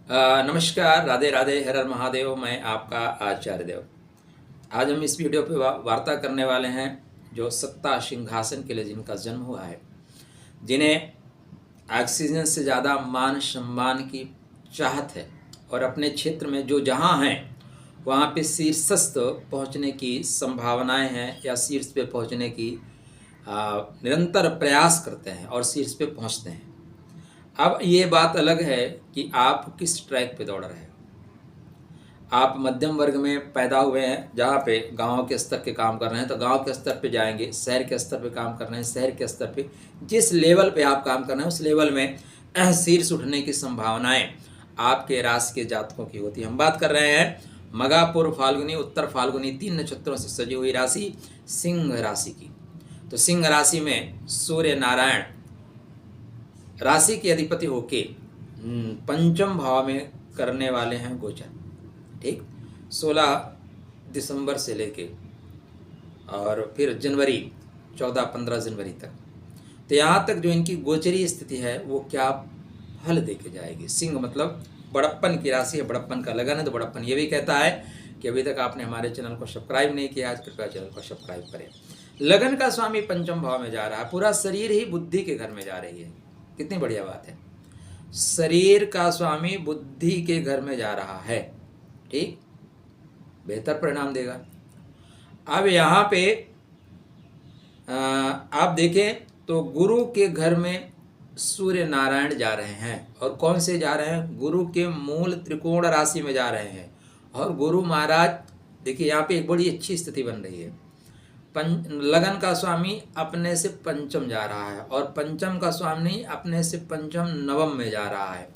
नमस्कार, राधे राधे, हर हर महादेव। मैं आपका आचार्य देव। आज हम इस वीडियो पे वार्ता करने वाले हैं जो सत्ता सिंहासन के लिए जिनका जन्म हुआ है, जिन्हें ऑक्सीजन से ज़्यादा मान सम्मान की चाहत है और अपने क्षेत्र में जो जहाँ हैं वहाँ पे शीर्षस्थ पहुँचने की संभावनाएं हैं या शीर्ष पे पहुँचने की निरंतर प्रयास करते हैं और शीर्ष पे पहुँचते हैं। अब ये बात अलग है कि आप किस ट्रैक पे दौड़ रहे हैं। आप मध्यम वर्ग में पैदा हुए हैं, जहाँ पे गांव के स्तर के काम कर रहे हैं तो गांव के स्तर पे जाएंगे, शहर के स्तर पे काम कर रहे हैं, शहर के स्तर पे जिस लेवल पे आप काम कर रहे हैं उस लेवल में शीर्ष उठने की संभावनाएं आपके राशि के जातकों की होती है। हम बात कर रहे हैं मघा, पूर्व फाल्गुनी, उत्तर फाल्गुनी, 3 नक्षत्रों से सजी हुई राशि सिंह राशि की। तो सिंह राशि में सूर्य नारायण राशि के अधिपति होके पंचम भाव में करने वाले हैं गोचर। ठीक, 16 दिसंबर से लेके और फिर जनवरी 14-15 जनवरी तक। तो यहाँ तक जो इनकी गोचरी स्थिति है वो क्या फल दे के जाएगी। सिंह मतलब बड़प्पन की राशि है, बड़प्पन का लगन है। तो बड़प्पन ये भी कहता है कि अभी तक आपने हमारे चैनल को सब्सक्राइब नहीं किया, आज कृपया चैनल को सब्सक्राइब करें। लगन का स्वामी पंचम भाव में जा रहा है, पूरा शरीर ही बुद्धि के घर में जा रही है। कितनी बढ़िया बात है, शरीर का स्वामी बुद्धि के घर में जा रहा है। ठीक, बेहतर परिणाम देगा। अब यहाँ पे आप देखें तो गुरु के घर में सूर्य नारायण जा रहे हैं। और कौन से जा रहे हैं? गुरु के मूल त्रिकोण राशि में जा रहे हैं। और गुरु महाराज देखिए यहाँ पे एक बड़ी अच्छी स्थिति बन रही है। लगन का स्वामी अपने से पंचम जा रहा है और पंचम का स्वामी अपने से पंचम नवम में जा रहा है।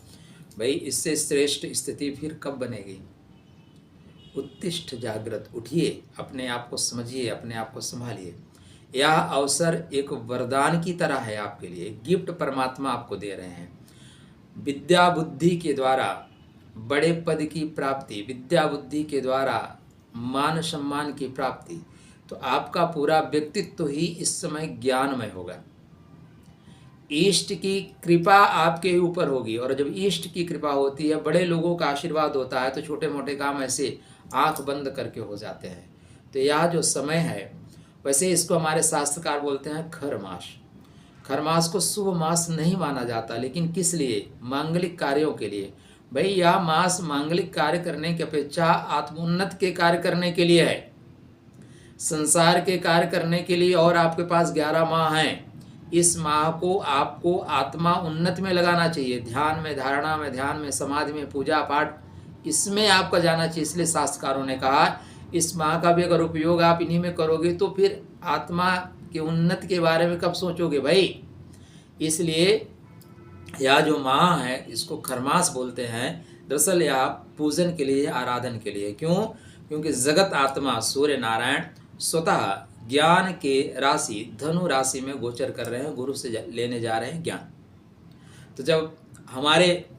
भाई, इससे श्रेष्ठ स्थिति फिर कब बनेगी? उत्तिष्ठ, जागृत, उठिए, अपने आप को समझिए, अपने आप को संभालिए। यह अवसर एक वरदान की तरह है आपके लिए, गिफ्ट परमात्मा आपको दे रहे हैं। विद्या बुद्धि के द्वारा बड़े पद की प्राप्ति, विद्या बुद्धि के द्वारा मान सम्मान की प्राप्ति। तो आपका पूरा व्यक्तित्व ही इस समय ज्ञानमय होगा। ईष्ट की कृपा आपके ऊपर होगी और जब ईष्ट की कृपा होती है, बड़े लोगों का आशीर्वाद होता है, तो छोटे मोटे काम ऐसे आंख बंद करके हो जाते हैं। तो यह जो समय है, वैसे इसको हमारे शास्त्रकार बोलते हैं खर मास। खर मास को शुभ मास नहीं माना जाता, लेकिन किस लिए? मांगलिक कार्यों के लिए। भाई, यह मास मांगलिक कार्य करने की अपेक्षा आत्मोन्नत के कार्य करने के लिए है, संसार के कार्य करने के लिए। और आपके पास 11 माह हैं। इस माह को आपको आत्मा उन्नति में लगाना चाहिए, ध्यान में, धारणा में, ध्यान में, समाधि में, पूजा पाठ, इसमें आपका जाना चाहिए। इसलिए शास्त्रकारों ने कहा इस माह का भी अगर उपयोग आप इन्हीं में करोगे तो फिर आत्मा के उन्नति के बारे में कब सोचोगे भाई। इसलिए यह जो माह है इसको खरमास बोलते हैं। दरअसल यह पूजन के लिए, आराधन के लिए। क्यों? क्योंकि जगत आत्मा सूर्य नारायण स्वतः ज्ञान के राशि धनु राशि में गोचर कर रहे हैं, गुरु से लेने जा रहे हैं ज्ञान। तो जब हमारे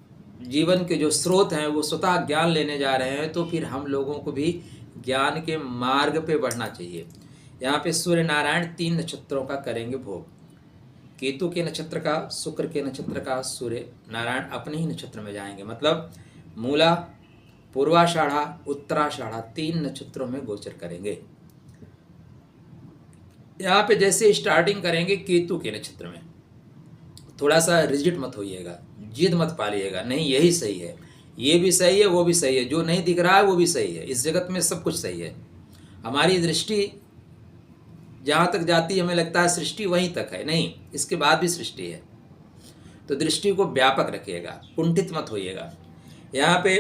जीवन के जो स्रोत हैं वो स्वतः ज्ञान लेने जा रहे हैं, तो फिर हम लोगों को भी ज्ञान के मार्ग पे बढ़ना चाहिए। यहाँ पे सूर्य नारायण 3 नक्षत्रों का करेंगे भोग। केतु के नक्षत्र का, शुक्र के नक्षत्र का सूर्य नारायण अपने ही नक्षत्र में जाएंगे। मतलब मूला, पूर्वाषाढ़ा, उत्तराषाढ़ा 3 नक्षत्रों में गोचर करेंगे। यहाँ पे जैसे स्टार्टिंग करेंगे केतु के नक्षत्र में, थोड़ा सा रिजिड मत होइएगा, जिद मत पालिएगा, नहीं यही सही है, ये भी सही है, वो भी सही है, जो नहीं दिख रहा है वो भी सही है। इस जगत में सब कुछ सही है। हमारी दृष्टि जहाँ तक जाती है, हमें लगता है सृष्टि वहीं तक है, नहीं, इसके बाद भी सृष्टि है। तो दृष्टि को व्यापक रखिएगा, कुंठित मत होइएगा। यहाँ पे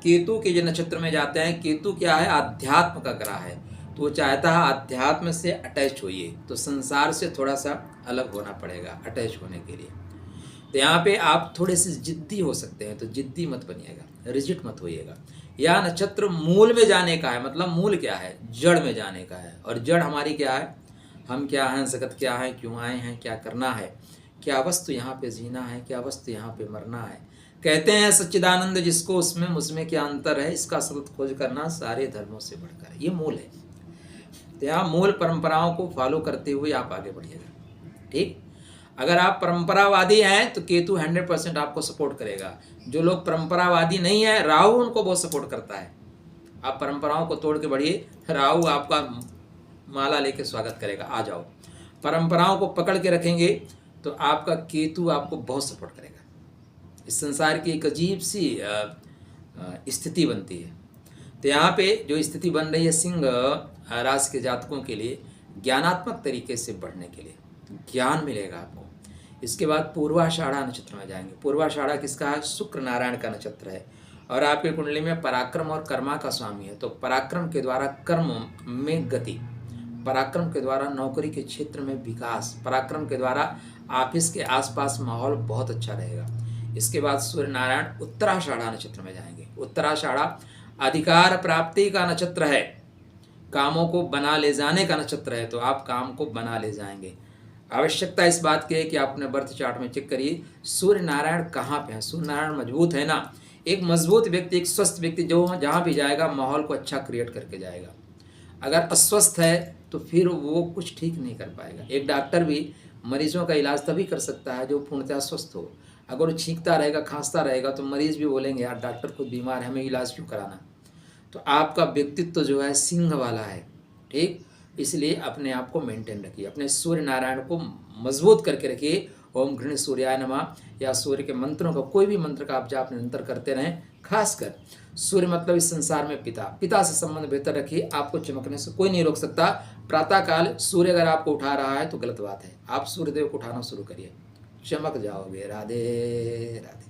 केतु के जो नक्षत्र में जाते हैं, केतु क्या है? आध्यात्म का ग्रह है। तो वो चाहता है आध्यात्म से अटैच होइए, तो संसार से थोड़ा सा अलग होना पड़ेगा अटैच होने के लिए। तो यहाँ पे आप थोड़े से जिद्दी हो सकते हैं, तो जिद्दी मत बनिएगा, रिजिड मत होइएगा। यह नक्षत्र मूल में जाने का है। मतलब मूल क्या है? जड़ में जाने का है। और जड़ हमारी क्या है? हम क्या हैं, जगत क्या है, क्यों आए हैं, क्या करना है, क्या वस्तु यहाँ पे जीना है, क्या वस्तु यहाँ पे मरना है। कहते हैं सच्चिदानंद जिसको उसमें मुझमें क्या अंतर है, इसका सतत खोज करना सारे धर्मों से बढ़कर है। ये मूल है। तो यहाँ मूल परंपराओं को फॉलो करते हुए आप आगे बढ़िएगा। ठीक, अगर आप परंपरावादी हैं तो केतु 100% आपको सपोर्ट करेगा। जो लोग परंपरावादी नहीं है, राहु उनको बहुत सपोर्ट करता है। आप परंपराओं को तोड़ के बढ़िए, राहु आपका माला लेके स्वागत करेगा, आ जाओ। परंपराओं को पकड़ के रखेंगे तो आपका केतु आपको बहुत सपोर्ट करेगा। इस संसार की एक अजीब सी स्थिति बनती है। तो यहाँ पे जो स्थिति बन रही है सिंह राशि के जातकों के लिए, ज्ञानात्मक तरीके से बढ़ने के लिए ज्ञान मिलेगा आपको। इसके बाद पूर्वाषाढ़ा नक्षत्र में जाएंगे। पूर्वाषाढ़ा किसका है? शुक्र नारायण का नक्षत्र है और आपकी कुंडली में पराक्रम और कर्मा का स्वामी है। तो पराक्रम के द्वारा कर्म में गति, पराक्रम के द्वारा नौकरी के क्षेत्र में विकास, पराक्रम के द्वारा ऑफिस के आसपास माहौल बहुत अच्छा रहेगा। इसके बाद सूर्य नारायण उत्तराषाढ़ा नक्षत्र में जाएंगे। उत्तराषाढ़ा अधिकार प्राप्ति का नक्षत्र है, कामों को बना ले जाने का नक्षत्र है। तो आप काम को बना ले जाएंगे। आवश्यकता इस बात की है कि आप अपने बर्थ चार्ट में चेक करिए सूर्य नारायण कहाँ पे है। सूर्य नारायण मजबूत है ना, एक मजबूत व्यक्ति, एक स्वस्थ व्यक्ति जो जहाँ भी जाएगा माहौल को अच्छा क्रिएट करके जाएगा। अगर अस्वस्थ है तो फिर वो कुछ ठीक नहीं कर पाएगा। एक डॉक्टर भी मरीजों का इलाज तभी कर सकता है जो पूर्णतः स्वस्थ हो। अगर वो छींकता रहेगा, खांसता रहेगा तो मरीज भी बोलेंगे यार डॉक्टर खुद बीमार है, हमें इलाज क्यों कराना। तो आपका व्यक्तित्व जो है सिंह वाला है, ठीक। इसलिए अपने आप को मेंटेन रखिए, अपने सूर्य नारायण को मजबूत करके रखिए। ओम गृह सूर्याय नमः या सूर्य के मंत्रों का कोई भी मंत्र का आप जाप निरंतर करते रहें। खासकर सूर्य मतलब इस संसार में पिता, पिता से संबंध बेहतर रखिए। आपको चमकने से कोई नहीं रोक सकता। प्रातःकाल सूर्य अगर आपको उठा रहा है तो गलत बात है, आप सूर्यदेव को उठाना शुरू करिए, चमक जाओगे। राधे राधे।